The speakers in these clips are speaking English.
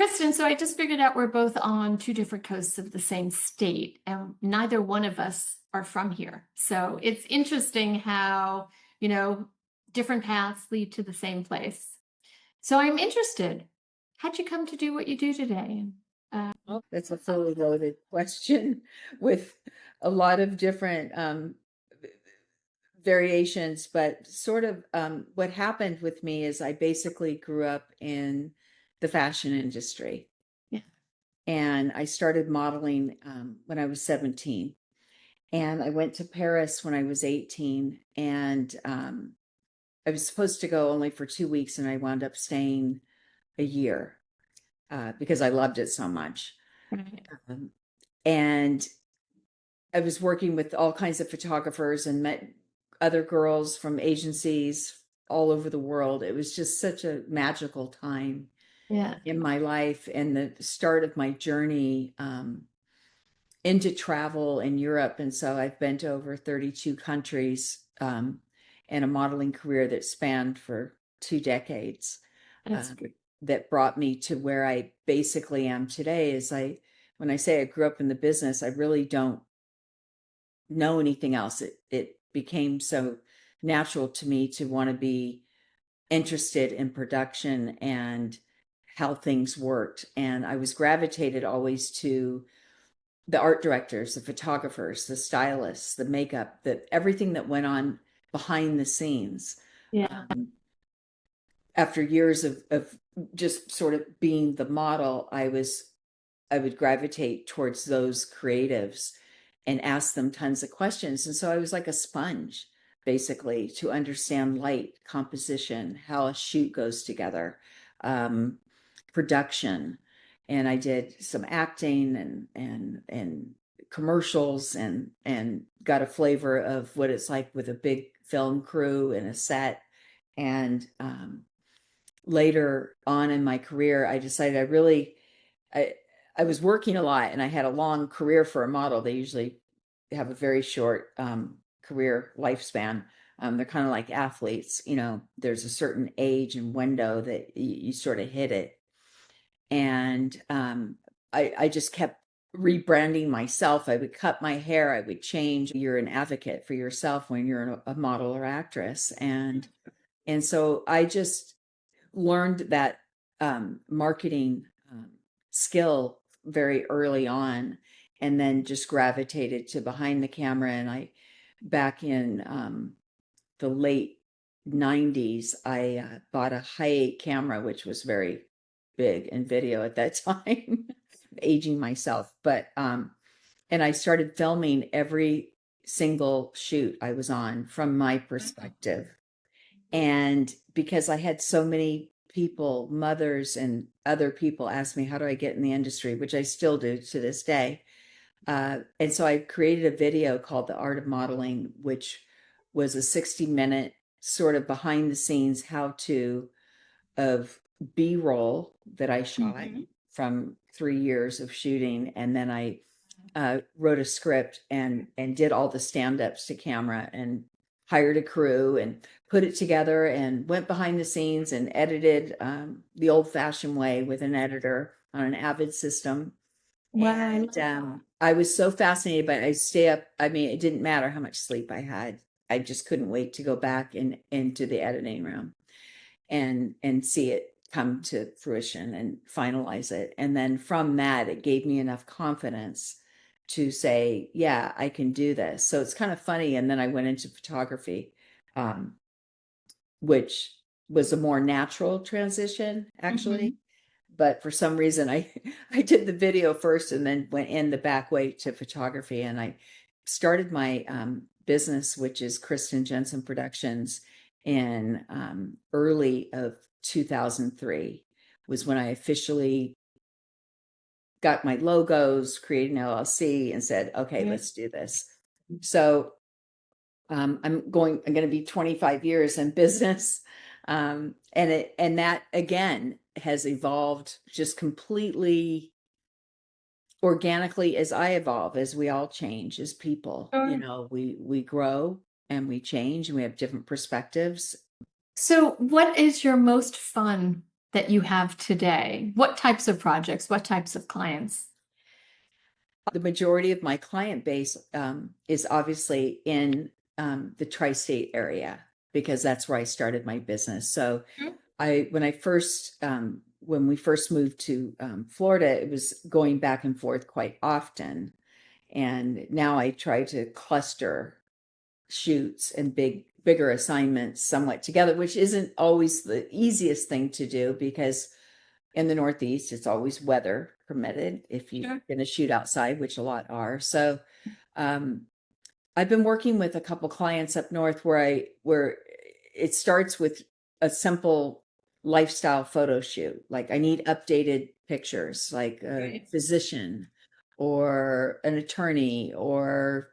Kristen, so I just figured out we're both on two different coasts of the same state, and neither one of us are from here. So it's interesting how, you know, different paths lead to the same place. So I'm interested. How'd you come to do what you do today? Oh, that's a fully loaded question with a lot of different variations, but sort of what happened with me is I basically grew up in the fashion industry, Yeah. and I started modeling when I was 17. And I went to Paris when I was 18, and I was supposed to go only for 2 weeks, and I wound up staying a year because I loved it so much. Right. Um, and I was working with all kinds of photographers and met other girls from agencies all over the world. It was just such a magical time Yeah. in my life and the start of my journey into travel in Europe. And so I've been to over 32 countries and a modeling career that spanned for 2 decades. That's great. That brought me to where I basically am today. When I say I grew up in the business, I really don't know anything else. It became so natural to me to want to be interested in production and how things worked. And I was gravitated always to the art directors, the photographers, the stylists, the makeup, everything that went on behind the scenes. Yeah. Um, After years of just sort of being the model, I would gravitate towards those creatives and ask them tons of questions. And so I was like a sponge, basically, to understand light, composition, how a shoot goes together, um, production. And I did some acting and commercials and got a flavor of what it's like with a big film crew and a set. And later on in my career, I decided I I was working a lot and I had a long career for a model. They usually have a very short career lifespan. They're kind of like athletes, there's a certain age and window that you sort of hit it. And I just kept rebranding myself. I would cut my hair, I would change. You're an advocate for yourself when you're a model or actress. And so I just learned that marketing skill very early on, and then just gravitated to behind the camera. And back in the late 90s, I bought a high 8 camera, which was very big in video at that time, aging myself. And I started filming every single shoot I was on from my perspective. And because I had so many people, mothers and other people ask me, how do I get in the industry, which I still do to this day. And so I created a video called The Art of Modeling, which was a 60-minute sort of behind the scenes how to of B-roll that I shot from 3 years of shooting. And then I wrote a script and did all the stand-ups to camera and hired a crew and put it together and went behind the scenes and edited the old-fashioned way with an editor on an Avid system. Wow. And I was so fascinated, but I stay up. I mean, it didn't matter how much sleep I had. I just couldn't wait to go back into the editing room and see it come to fruition and finalize it. And then from that, it gave me enough confidence to say, yeah, I can do this. So it's kind of funny. And then I went into photography, which was a more natural transition, actually. But for some reason, I did the video first and then went in the back way to photography. And I started my business, which is Kristen Jensen Productions, in early of 2003 was when I officially got my logos, created an LLC, and said, okay, let's do this. So I'm going to be 25 years in business. And that again has evolved just completely organically as I evolve, as we all change as people. We grow and we change and we have different perspectives. So, what is your most fun that you have today? What types of projects, what types of clients? The majority of my client base is obviously in the tri-state area because that's where I started my business. So Sure. when we first moved to Florida, it was going back and forth quite often. And now I try to cluster shoots and bigger assignments somewhat together, which isn't always the easiest thing to do because in the Northeast, it's always weather permitted if you're Sure. going to shoot outside, which a lot are. So um, I've been working with a couple clients up north where it starts with a simple lifestyle photo shoot. Like I need updated pictures, like a Right. physician or an attorney or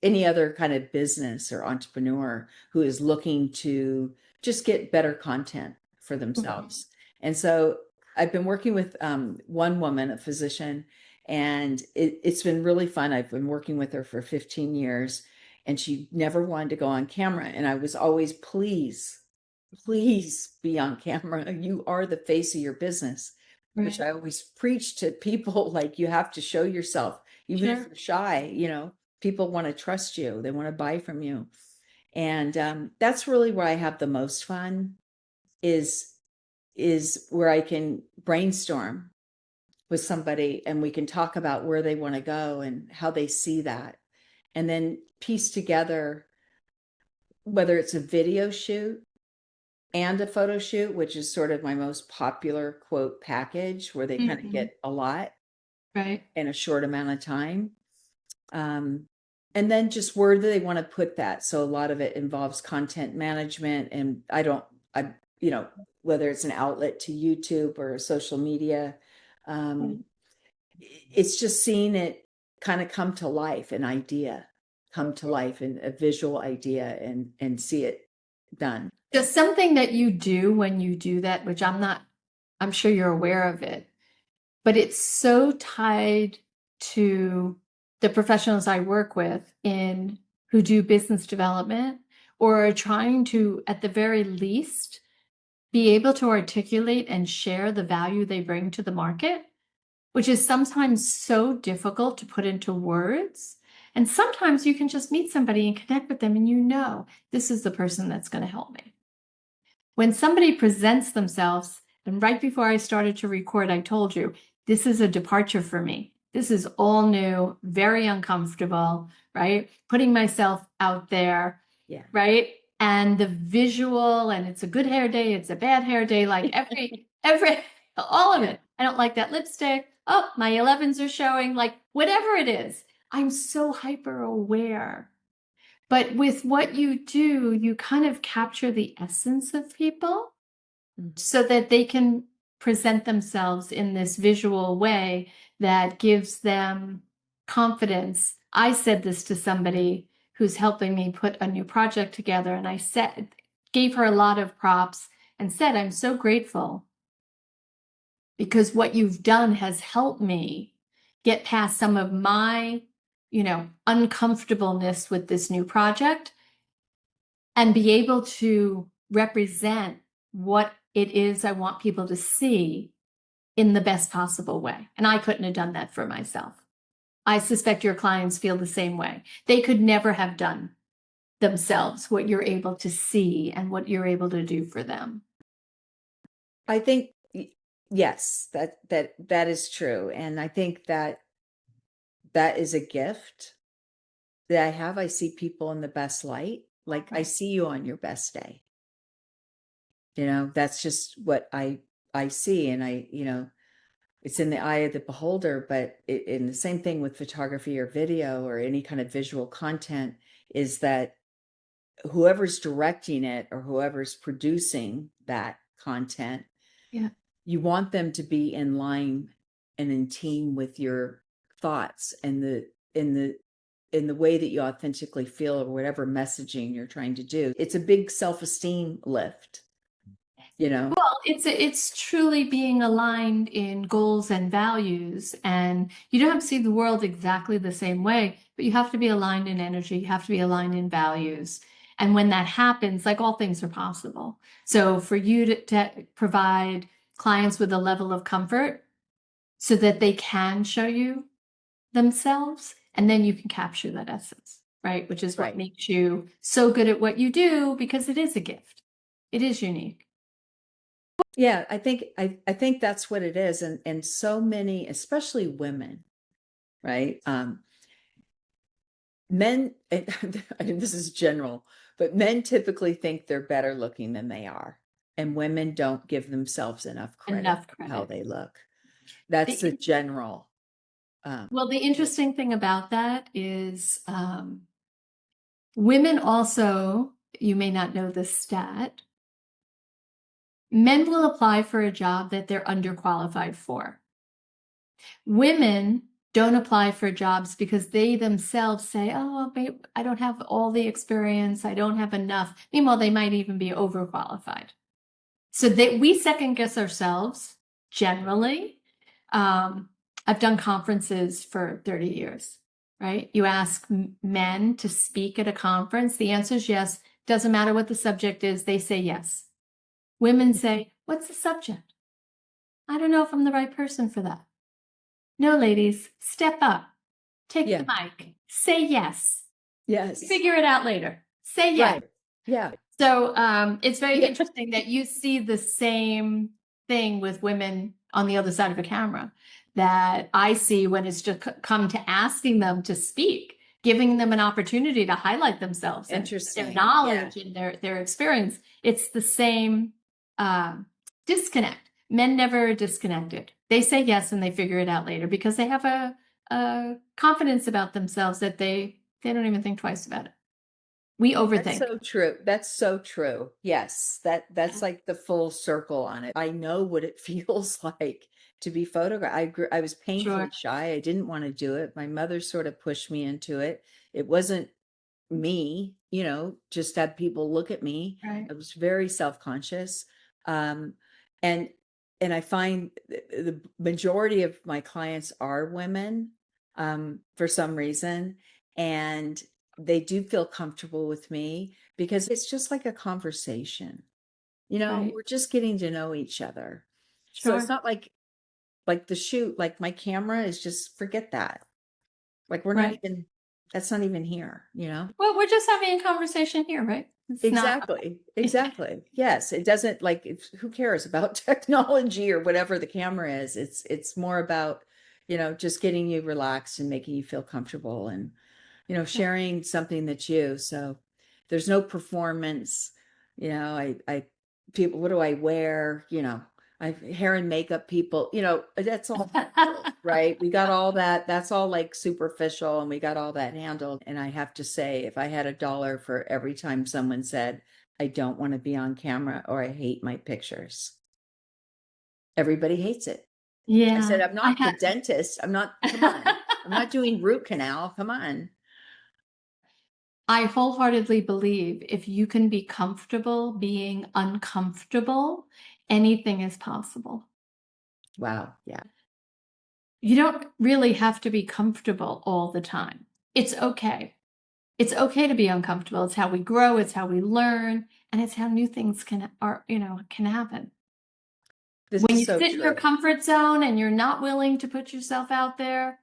any other kind of business or entrepreneur who is looking to just get better content for Mhm. themselves. And so I've been working with one woman, a physician, and it's been really fun. I've been working with her for 15 years, and she never wanted to go on camera. And I was always, please be on camera. You are the face of your business, which Right. I always preach to people like you have to show yourself, even if Sure. you're shy, people want to trust you, they want to buy from you. And that's really where I have the most fun is where I can brainstorm with somebody and we can talk about where they want to go and how they see that and then piece together whether it's a video shoot and a photo shoot, which is sort of my most popular quote package where they kind of Mhm. get a lot Right. in a short amount of time. Um, and then just where do they want to put that? So a lot of it involves content management, and I, you know, whether it's an outlet to YouTube or social media, Right. um, it's just seeing it kind of come to life, an idea come to life, and a visual idea, and see it done. Does something that you do when you do that, which I'm sure you're aware of it, but it's so tied to the professionals I work with in who do business development or are trying to, at the very least, be able to articulate and share the value they bring to the market, which is sometimes so difficult to put into words. And sometimes you can just meet somebody and connect with them, and this is the person that's going to help me. When somebody presents themselves, and right before I started to record, I told you, this is a departure for me. This is all new, very uncomfortable, right? Putting myself out there, Yeah. right? And the visual, and it's a good hair day, it's a bad hair day, like all of it. I don't like that lipstick. Oh, my 11s are showing, like whatever it is. I'm so hyper aware, but with what you do, you kind of capture the essence of people Mhm. so that they can present themselves in this visual way that gives them confidence. I said this to somebody who's helping me put a new project together, and gave her a lot of props and said, I'm so grateful because what you've done has helped me get past some of my, uncomfortableness with this new project and be able to represent what it is I want people to see in the best possible way. And I couldn't have done that for myself. I suspect your clients feel the same way. They could never have done themselves what you're able to see and what you're able to do for them. I think yes, that is true, and I think that that is a gift that I have. I see people in the best light. Like I Right. see you on your best day. That's just what I see, and it's in the eye of the beholder. But in the same thing with photography or video or any kind of visual content, is that whoever's directing it or whoever's producing that content, Yeah. you want them to be in line and in team with your thoughts and in the way that you authentically feel or whatever messaging you're trying to do. It's a big self-esteem lift, you know. Well, it's truly being aligned in goals and values, and you don't have to see the world exactly the same way, but you have to be aligned in energy. You have to be aligned in values, and when that happens, like all things are possible. So for you to provide clients with a level of comfort so that they can show you themselves, and then you can capture that essence, right? Which is what Right. makes you so good at what you do, because it is a gift. It is unique. Yeah, I think that's what it is. And so many, especially women, right? Men, and I mean, this is general, but men typically think they're better looking than they are. And women don't give themselves enough credit Enough for how credit. they look. That's the The, general. Um, well, the interesting thing about that is women also, you may not know this stat, men will apply for a job that they're underqualified for. Women don't apply for jobs because they themselves say, oh, I don't have all the experience, I don't have enough. Meanwhile, they might even be overqualified. So we second guess ourselves generally. I've done conferences for 30 years, right? You ask men to speak at a conference, the answer is yes. Doesn't matter what the subject is, they say yes. Women say, what's the subject? I don't know if I'm the right person for that. No, ladies, step up. Take the yeah. mic. Say yes. Yes. Figure it out later. Say yes. Right. Yeah. So it's very Yeah. interesting that you see the same thing with women on the other side of a camera that I see when it's just come to asking them to speak, giving them an opportunity to highlight themselves and their Interesting. Yeah. knowledge and their experience. It's the same disconnect. Men never are disconnected. They say yes and they figure it out later because they have a confidence about themselves that they don't even think twice about it. We That's overthink. so true. That's so true. Yes, that's like the full circle on it. I know what it feels like to be photographed. I was Sure. painfully shy. I didn't want to do it. My mother sort of pushed me into it. It wasn't me, just had people look at me. Right. I was very self-conscious. Um, and and I find the majority of my clients are women, for some reason. And they do feel comfortable with me because it's just like a conversation. Right. We're just getting to know each other. So it's Sure. not like the shoot, like my camera is just forget that. Like Right. that's not even here. Well, we're just having a conversation here, right? It's not. Exactly. Exactly. Yes, it doesn't who cares about technology or whatever the camera is. It's more about, just getting you relaxed and making you feel comfortable and, sharing something that's you. So there's no performance, I people, what do I wear? I hair and makeup people, that's all handled, right? We got all that. That's all like superficial and we got all that handled. And I have to say, if I had $1 for every time someone said, I don't want to be on camera or I hate my pictures, everybody hates it. I said, Yeah, I'm I not the had. dentist. Come on. I'm not doing root canal. Come on. I wholeheartedly believe if you can be comfortable being uncomfortable, anything is possible. Wow. Yeah. You don't really have to be comfortable all the time. It's okay. It's okay to be uncomfortable. It's how we grow, it's how we learn, and it's how new things can happen. This When is you so sit in your true. comfort zone and you're not willing to put yourself out there,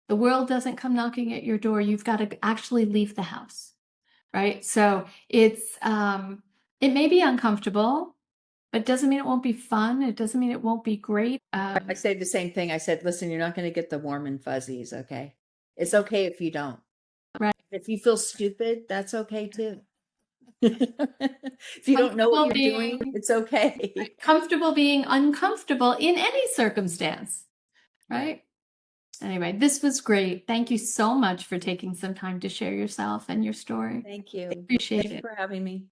the world doesn't come knocking at your door. You've got to actually leave the house, right? So it may be uncomfortable, but it doesn't mean it won't be fun. It doesn't mean it won't be great. I say the same thing. I said, listen, you're not going to get the warm and fuzzies. Okay. It's okay if you don't. Right. If you feel stupid, that's okay too. If you don't know what Comfortable you're being doing, it's okay. comfortable being uncomfortable in any circumstance, Right. right? Anyway, this was great. Thank you so much for taking some time to share yourself and your story. Thank you. Appreciate Thanks it. for having me.